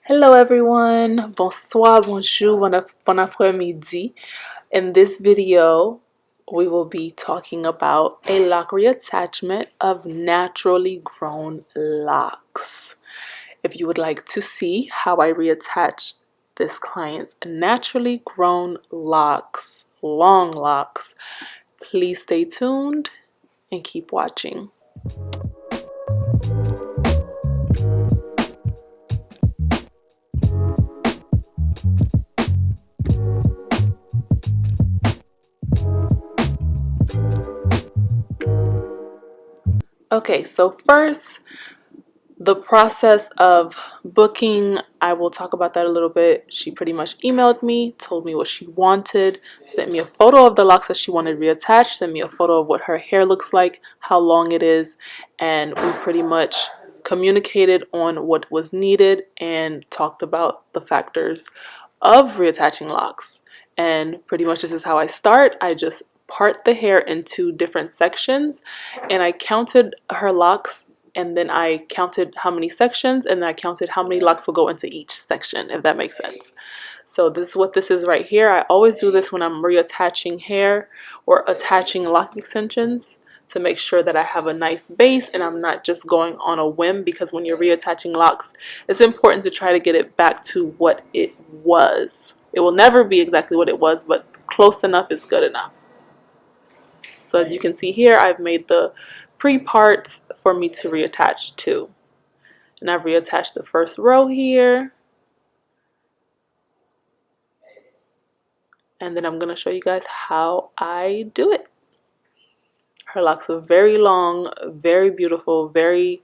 Hello everyone, bonsoir, bonjour, bon après-midi. In this video, we will be talking about a lock reattachment of naturally grown locks. If you would like to see how I reattach this client's naturally grown locks, long locks, please stay tuned and keep watching. Okay, so first, the process of booking, I will talk about that a little bit. She pretty much emailed me, told me what she wanted, sent me a photo of the locks that she wanted reattached, sent me a photo of what her hair looks like, how long it is, and we pretty much communicated on what was needed and talked about the factors of reattaching locks. And pretty much this is how I start. I just part the hair into different sections, and I counted her locks, and then I counted how many sections, and then I counted how many locks will go into each section, if that makes sense. So this is what this is right here. I always do this when I'm reattaching hair or attaching lock extensions to make sure that I have a nice base and I'm not just going on a whim, because when you're reattaching locks, it's important to try to get it back to what it was. It will never be exactly what it was, but close enough is good enough. So as you can see here, I've made the pre-parts for me to reattach to. And I've reattached the first row here. And then I'm going to show you guys how I do it. Her locks are very long, very beautiful, very,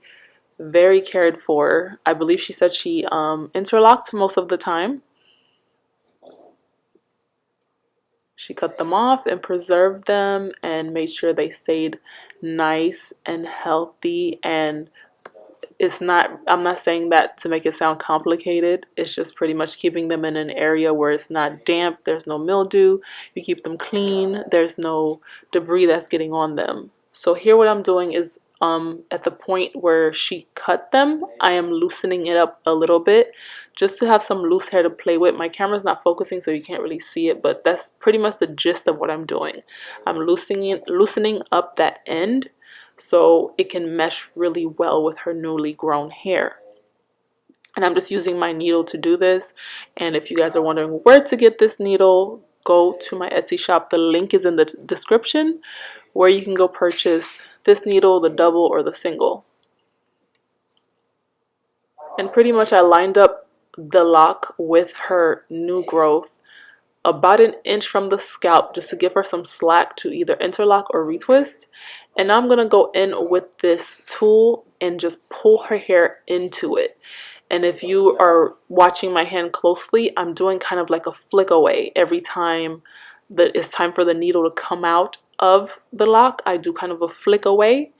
very cared for. I believe she said she interlocked most of the time. She cut them off and preserved them and made sure they stayed nice and healthy. And I'm not saying that to make it sound complicated. It's just pretty much keeping them in an area where it's not damp, there's no mildew, you keep them clean, there's no debris that's getting on them. So here what I'm doing is at the point where she cut them, I am loosening it up a little bit just to have some loose hair to play with. My camera's not focusing so you can't really see it, but that's pretty much the gist of what I'm doing. I'm loosening up that end so it can mesh really well with her newly grown hair. And I'm just using my needle to do this. And if you guys are wondering where to get this needle, go to my Etsy shop. The link is in the description where you can go purchase this needle, the double or the single. And pretty much I lined up the lock with her new growth about an inch from the scalp just to give her some slack to either interlock or retwist. And now I'm going to go in with this tool and just pull her hair into it. And if you are watching my hand closely, I'm doing kind of like a flick away every time that it's time for the needle to come out of the lock. I do kind of a flick away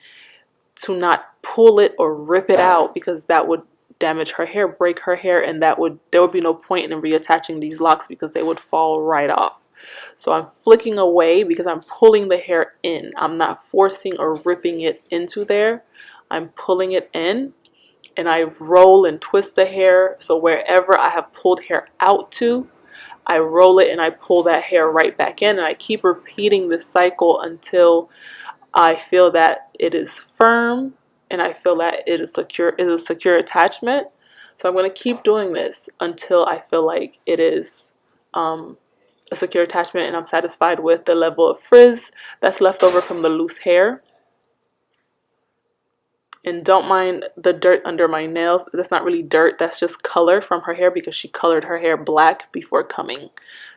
to not pull it or rip it out, because that would damage her hair, break her hair, and there would be no point in reattaching these locks because they would fall right off. So I'm flicking away because I'm pulling the hair in. I'm not forcing or ripping it into there. I'm pulling it in, and I roll and twist the hair. So wherever I have pulled hair out to, I roll it and I pull that hair right back in, and I keep repeating this cycle until I feel that it is firm and I feel that it is a secure attachment. So I'm going to keep doing this until I feel like it is a secure attachment and I'm satisfied with the level of frizz that's left over from the loose hair. And don't mind the dirt under my nails. That's not really dirt, that's just color from her hair because she colored her hair black before coming.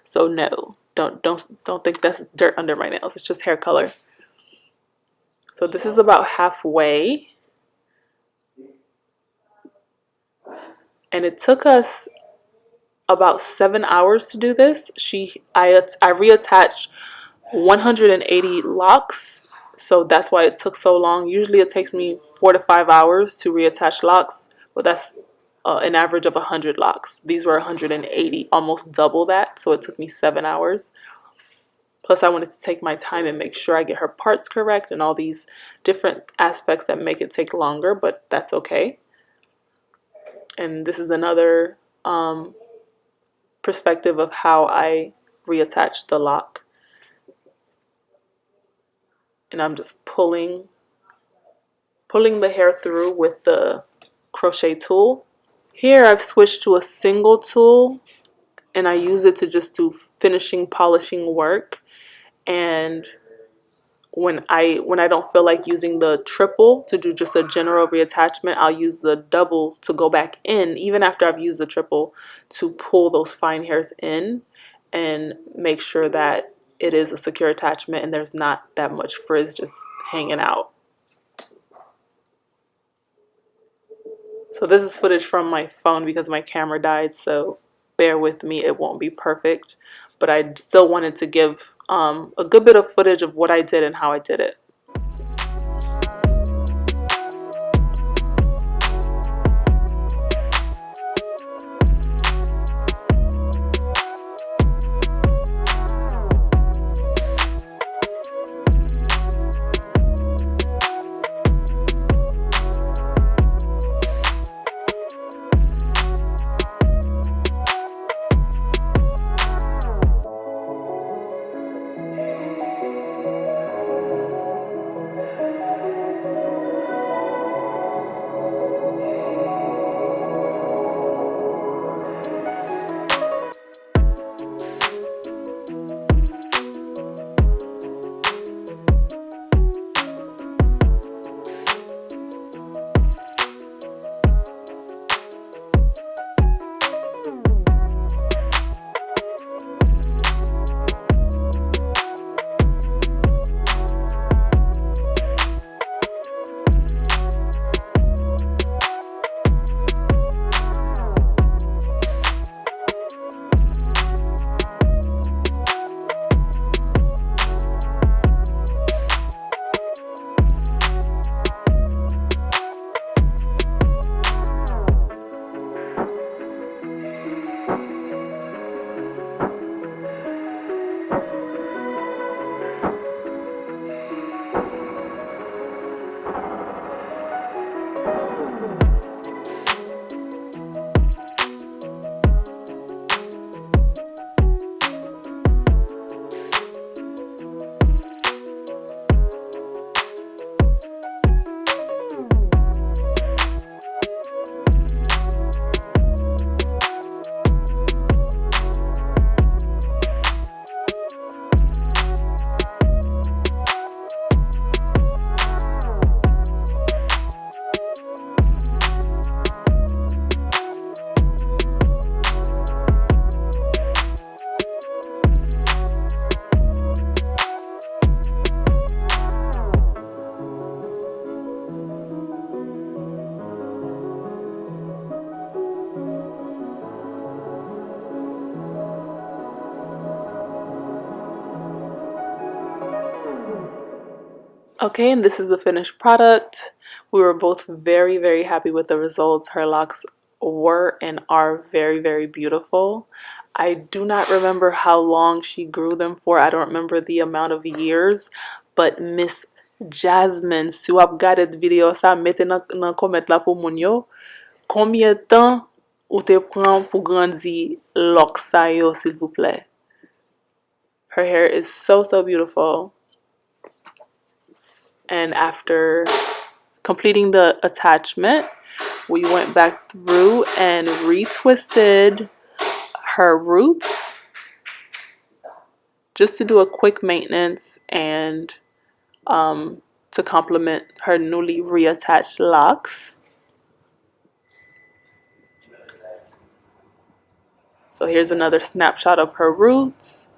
So no, don't think that's dirt under my nails. It's just hair color. So this is about halfway. And it took us about 7 hours to do this. I reattached 180 locks, so that's why it took so long. Usually it takes me 4 to 5 hours to reattach locks, but that's an average of 100 locks. These were 180, almost double that, so it took me 7 hours. Plus I wanted to take my time and make sure I get her parts correct and all these different aspects that make it take longer, but that's okay. And this is another perspective of how I reattach the lock. And I'm just pulling the hair through with the crochet tool. Here I've switched to a single tool and I use it to just do finishing polishing work. And when I don't feel like using the triple to do just a general reattachment, I'll use the double to go back in, even after I've used the triple, to pull those fine hairs in and make sure that it is a secure attachment and there's not that much frizz just hanging out. So this is footage from my phone because my camera died, so bear with me, it won't be perfect, but I still wanted to give a good bit of footage of what I did and how I did it. Okay, and this is the finished product. We were both very, very happy with the results. Her locks were and are very, very beautiful. I do not remember how long she grew them for. I don't remember the amount of years, but Miss Jasmine, si wap gade video sa, mette nan comment la pou moun yo, combien temps ou te pran pou grandi locs sa yo, s'il vous plaît? Her hair is so, so beautiful. And after completing the attachment, we went back through and retwisted her roots just to do a quick maintenance and to complement her newly reattached locks. So here's another snapshot of her roots.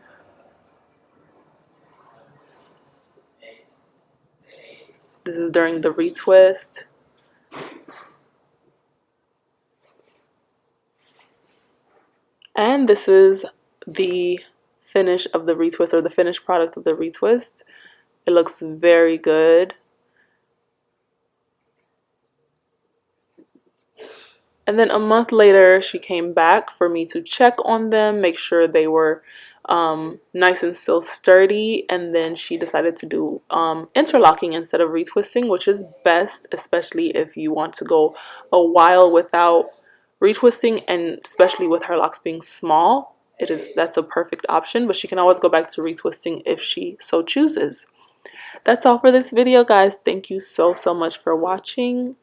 This is during the retwist. And this is the finish of the retwist, or the finished product of the retwist. It looks very good. And then a month later, she came back for me to check on them, make sure they were nice and still sturdy. And then she decided to do interlocking instead of retwisting, which is best, especially if you want to go a while without retwisting, and especially with her locks being small, that's a perfect option, but she can always go back to retwisting if she so chooses. That's all for this video, guys. Thank you so much for watching,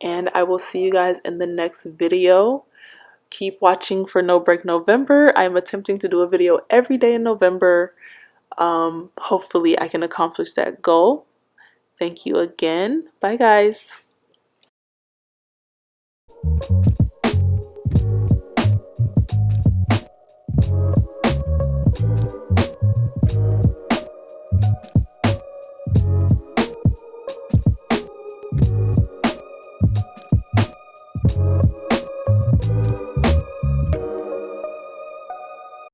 and I will see you guys in the next video. Keep watching for No Break November. I'm attempting to do a video every day in November. Hopefully I can accomplish that goal. Thank you again. Bye, guys.